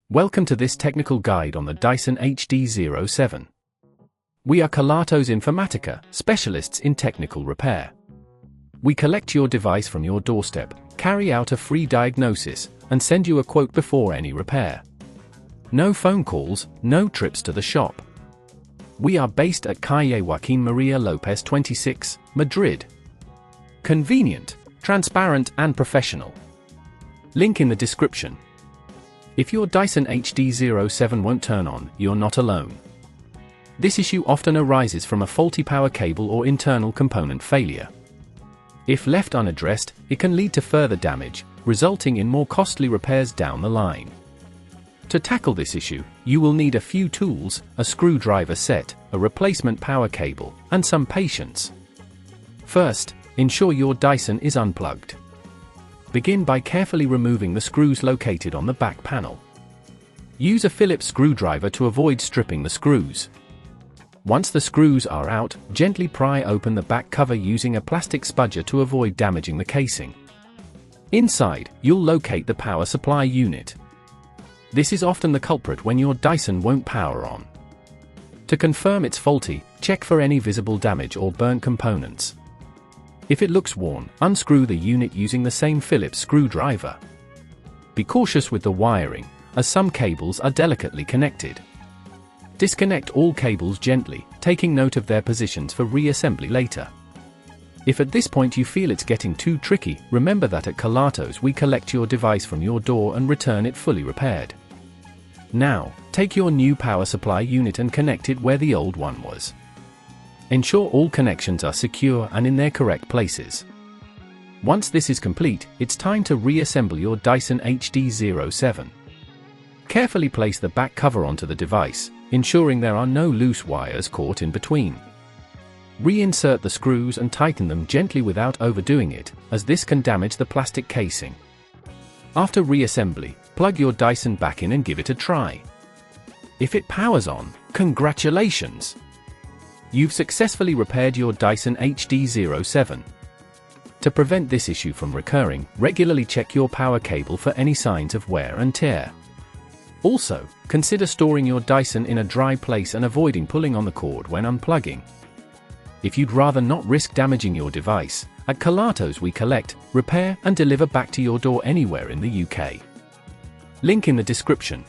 Welcome to this technical guide on the Dyson HD07. We are Kelatos Informatica, specialists in technical repair. We collect your device from your doorstep, carry out a free diagnosis, and send you a quote before any repair. No phone calls, no trips to the shop. We are based at Calle Joaquín María López 26, Madrid. Convenient, transparent and professional. Link in the description. If your Dyson HD07 won't turn on, you're not alone. This issue often arises from a faulty power cable or internal component failure. If left unaddressed, it can lead to further damage, resulting in more costly repairs down the line. To tackle this issue, you will need a few tools, a screwdriver set, a replacement power cable, and some patience. First, ensure your Dyson is unplugged. Begin by carefully removing the screws located on the back panel. Use a Phillips screwdriver to avoid stripping the screws. Once the screws are out, gently pry open the back cover using a plastic spudger to avoid damaging the casing. Inside, you'll locate the power supply unit. This is often the culprit when your Dyson won't power on. To confirm it's faulty, check for any visible damage or burnt components. If it looks worn, unscrew the unit using the same Phillips screwdriver. Be cautious with the wiring, as some cables are delicately connected. Disconnect all cables gently, taking note of their positions for reassembly later. If at this point you feel it's getting too tricky, remember that at Kelatos we collect your device from your door and return it fully repaired. Now, take your new power supply unit and connect it where the old one was. Ensure all connections are secure and in their correct places. Once this is complete, it's time to reassemble your Dyson HD07. Carefully place the back cover onto the device, ensuring there are no loose wires caught in between. Reinsert the screws and tighten them gently without overdoing it, as this can damage the plastic casing. After reassembly, plug your Dyson back in and give it a try. If it powers on, congratulations! You've successfully repaired your Dyson HD07. To prevent this issue from recurring, regularly check your power cable for any signs of wear and tear. Also, consider storing your Dyson in a dry place and avoiding pulling on the cord when unplugging. If you'd rather not risk damaging your device, at Kelatos we collect, repair and deliver back to your door anywhere in the UK. Link in the description.